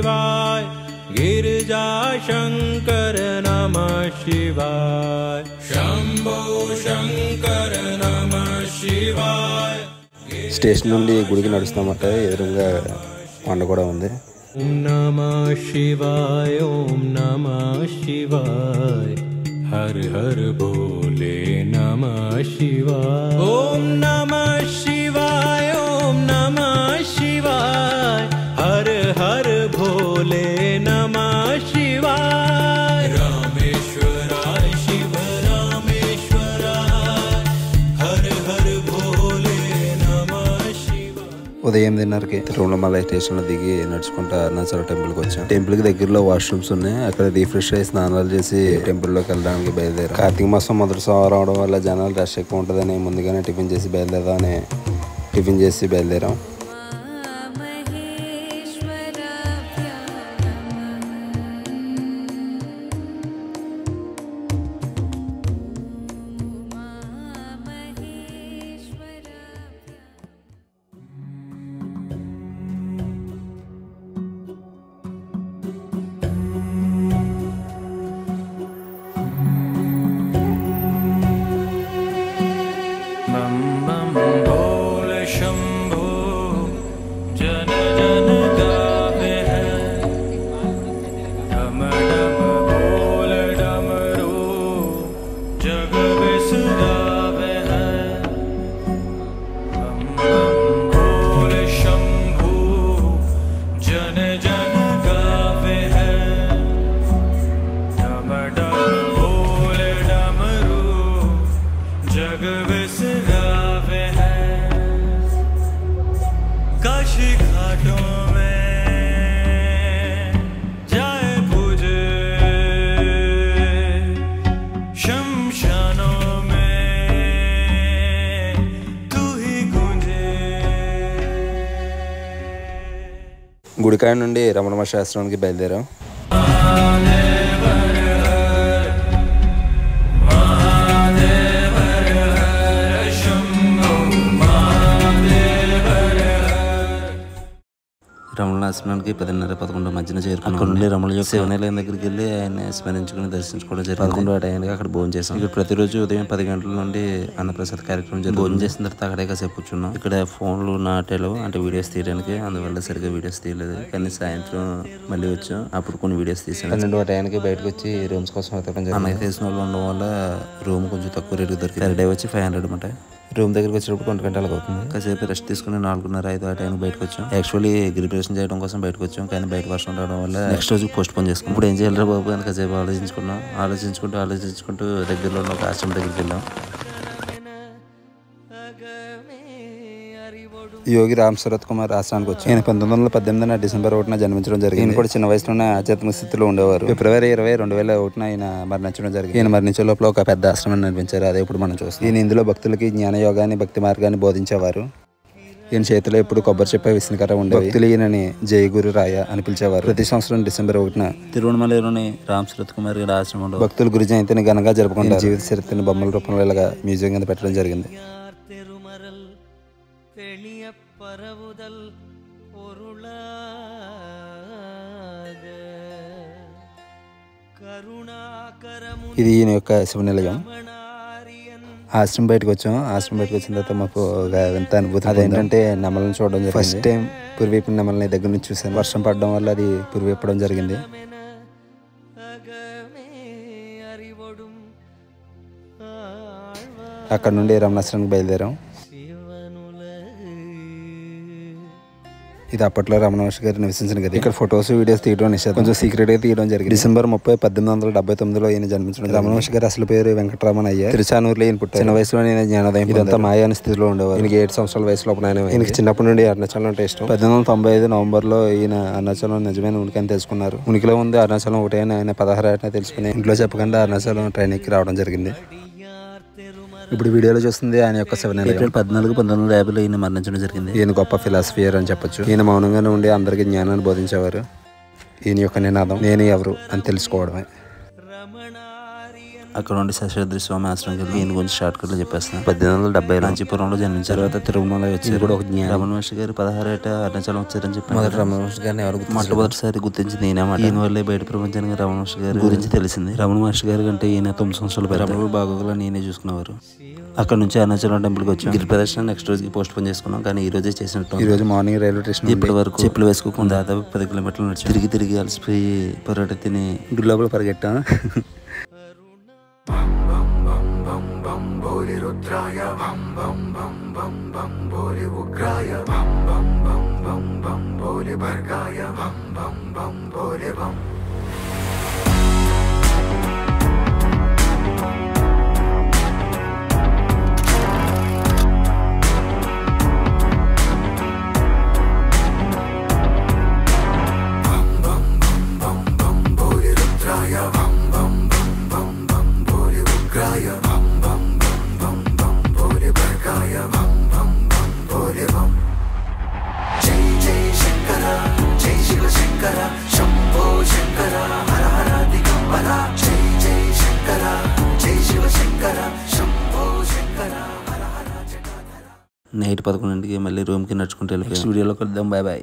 शिवाय गिरिजा शंकर नमः शिवाय शंभो शंकर नमः शिवाय స్టేషన్ నుండి గుడికి నడుస్తామట ఎదురుగా కొండ కూడా ఉంది ओम नमः शिवाय ओम नमः शिवाय हर हर भोले नमः शिवाय ओम नमः शिवाय ओम नमः शिवाय हर हर भोले नमः शिवाय रामेश्वराय शिव रामेश्वराय हर हर भोले नमः शिवाय ఉదయం 8:30కి తిరుమల స్టేషన్లో దిగి నడుచుకుంటూ అరుణాచలం టెంపుల్కి వచ్చాం. టెంపుల్కి దగ్గరలో వాష్రూమ్స్ ఉన్నాయి. అక్కడ రిఫ్రెష్ అయ్యి స్నానాలు చేసి టెంపుల్లోకి వెళ్ళడానికి బయలుదేరాం. కార్తీక మాసం మొదటి సోమవారం అవడం వల్ల జనాలు రష్ ఎక్కువ ఉంటుందని ముందుగానే టిఫిన్ చేసి బయలుదేరాం. గుడికాయ నుండి రమణ మహర్షి ఆశ్రమానికి బయలుదేరాం. రమణ ఆశ్రమానికి 10:30-11 మధ్యన చేరుకున్నాం. అక్కడ నుండి రమణ యొక్క శివనిలయం దగ్గరికి వెళ్ళి ఆయన స్మరించుకుని దర్శించుకోవడం జరిగింది. 11 టైంకి అక్కడ భోజనం చేసాం. ఇక్కడ ప్రతిరోజు ఉదయం 10 గంటల నుండి అన్నప్రసాద్ కార్యక్రమం జరిగింది. భోజనం చేసిన తర్వాత అక్కడే కాసేపు కూర్చున్నాం. ఇక్కడ ఫోన్లు నాటేలో అంటే వీడియోస్ తీయడానికి, అందువల్ల సరిగ్గా వీడియోస్ తీయలేదు. కానీ సాయంత్రం మళ్ళీ వచ్చాం. అప్పుడు కొన్ని వీడియోస్ తీసాను. 12 టైంకి బయటకు వచ్చి రూమ్స్ కోసం వెతకడం జరిగింది. అన్నకి తెలిసిన వాళ్ళు ఉండడం వల్ల రూమ్ కొంచెం తక్కువ రేటు దొరికింది. పర్ డే వచ్చి 500 అనమాట. రూమ్ దగ్గరికి వచ్చేటప్పుడు 2 గంటలకు అవుతుంది. కాసేపు రెస్ట్ తీసుకుని 4:30-5 ఆ టైంకి బయటకు వచ్చాం. యాక్చువల్లీ గిరిప్రదక్షిణ చేయడం కోసం బయటకు వచ్చాం. కానీ బయట వర్షం రావడం వల్ల నెక్స్ట్ రోజు పోస్ట్ పోన్ చేసుకున్నాం. ఇప్పుడు ఏం చేయాలి బాబు అని కాసేపు ఆలోచించుకుంటూ దగ్గరలో ఉన్న ఒక ఆశ్రమం దగ్గరికి వెళ్ళాం. యోగి రామ్ శరత్ కుమార్ ఆశ్రమానికి వచ్చి ఆయన 1918 డిసెంబర్ 1న జన్మించడం జరిగింది. ఈయన కూడా చిన్న వయసులోనే ఆధ్యాత్మిక స్థితిలో ఉండేవారు. ఫిబ్రవరి 20, 2001 ఆయన మరణించడం జరిగింది. ఈయన మరణించే లోపల ఒక పెద్ద ఆశ్రమాన్ని నిర్మించారు. అదే ఇప్పుడు మనం చూస్తాం. ఈయన ఇందులో భక్తులకి జ్ఞాన యోగాన్ని, భక్తి మార్గాన్ని బోధించేవారు. ఈయన చేతిలో ఎప్పుడు కొబ్బరి చెప్పే విష్ణుకర ఉండేవి. భక్తులు ఈయనని జయ గురు రాయ అని పిలిచేవారు. ప్రతి సంవత్సరం డిసెంబర్ 1న తిరువణమలైలోని రామ్ శరత్ కుమార్ గారి ఆశ్రమంలో భక్తులు గురు జయంతిని ఘనంగా జరుపుకుంటారు. జీవిత చరిత్రని బొమ్మల రూపంలో ఇలాగా మ్యూజియం కింద పెట్టడం జరిగింది. ఇది ఈయన యొక్క శివనిలయం. ఆశ్రమం బయటకు వచ్చాం. ఆశ్రమం బయటకు వచ్చిన తర్వాత మాకు ఎంత అనుభూతి. అదేంటంటే నెమలను చూడడం జరిగింది. ఫస్ట్ టైం పురివీపిన నెమలని దగ్గర నుంచి చూసాను. వర్షం పడడం వల్ల అది పురివిప్పడం జరిగింది. అక్కడ నుండి రమణాశ్రమానికి బయలుదేరాం. ఇది అప్పట్లో రమణ మహర్షి గారు నివసించిన గది. ఇక్కడ ఫొటోస్, వీడియోస్ తీయడం నిషేధం. కొంచెం సీక్రెట్ గా తీయడం జరిగింది. డిసెంబర్ 30, 1879లో ఈయన జన్మించడం. రమణ మహర్షి గారు అసలు పేరు వెంకటరమణ అయ్య. తిరుచానూరులో ఈయన పుట్టారు. చిన్న వయసులో ఈయన జ్ఞానోదయం. ఇదంతా మాయాని స్థితిలో ఉండేవారు. ఈయనకి 7 సంవత్సరాల వయసులో ఈయనకి చిన్నప్పటి నుండి అరుణాచలం అంటే ఇష్టం. 1895 నవంబర్లో ఈయన అరుణాచలం నిజమైన ఉనికి అని తెలుసుకున్నారు. ఉనికిలో ఉంది అరుణాచలం ఒకటే అని ఆయన 16 ఏటనే తెలుసుకుని ఇంట్లో చెప్పకుండా అరుణాచలం ట్రైన్ ఎక్కి రావడం జరిగింది. ఇప్పుడు వీడియోలో చూస్తుంది ఆయన యొక్క శివనిలయం. ఏప్రిల్ 14, 1950లో ఈయన మరణించడం జరిగింది. ఈయన గొప్ప ఫిలాసఫియర్ అని చెప్పొచ్చు. ఈయన మౌనంగానే ఉండి అందరికీ జ్ఞానాన్ని బోధించేవారు. ఈయన యొక్క నినాదం నేను ఎవరు అని తెలుసుకోవడమే. అక్కడ నుండి శేషాద్రి స్వామి ఆశ్రమంకి వెళ్ళి ఈయన గురించి షార్ట్ కట్లో చెప్పేస్తున్నాను. 1870 కాంచీపురంలో జన్మించారు. తర్వాత తిరుమల వచ్చి కూడా ఒక జ్ఞానం. రమణ మహర్షి గారు 16 ఏట అరుణాచలం వచ్చారని చెప్పి మొదటి రమణ మహర్షి గారిని ఎవరు మొట్టమొదటిసారి గుర్తించింది ఈయనమాట. ఈయన వల్లే బయట ప్రపంచానికి రమణ మహర్షి గారి గురించి తెలిసింది. రమణ మహర్షి గారి కంటే ఈయన 9 సంవత్సరాలు రమణ బాగోగులా నేనే చూసుకునేవారు. అక్కడ నుంచి అరుణాచలం టెంపుల్కి వచ్చాం. గిరి ప్రదర్శన నెక్స్ట్ రోజుకి పోస్ట్ పోన్ చేసుకున్నాం, కానీ ఈ రోజే చేసినట్టు. ఈ రోజు మార్నింగ్ రైల్వే స్టేషన్ ఇప్పటి వరకు చెప్పులు వేసుకోకుండా దాదాపు 10 కిలోమీటర్లు నడిచి తిరిగి అలసిపోయి పొరాట తిని గుడి లోపల పరిగెట్టాం. నైట్ 11ంటికి మళ్ళీ రూమ్కి నడుచుకుంటూ వెళ్ళిపోయాం. స్టూడియోలో కలుద్దాం. Bye bye.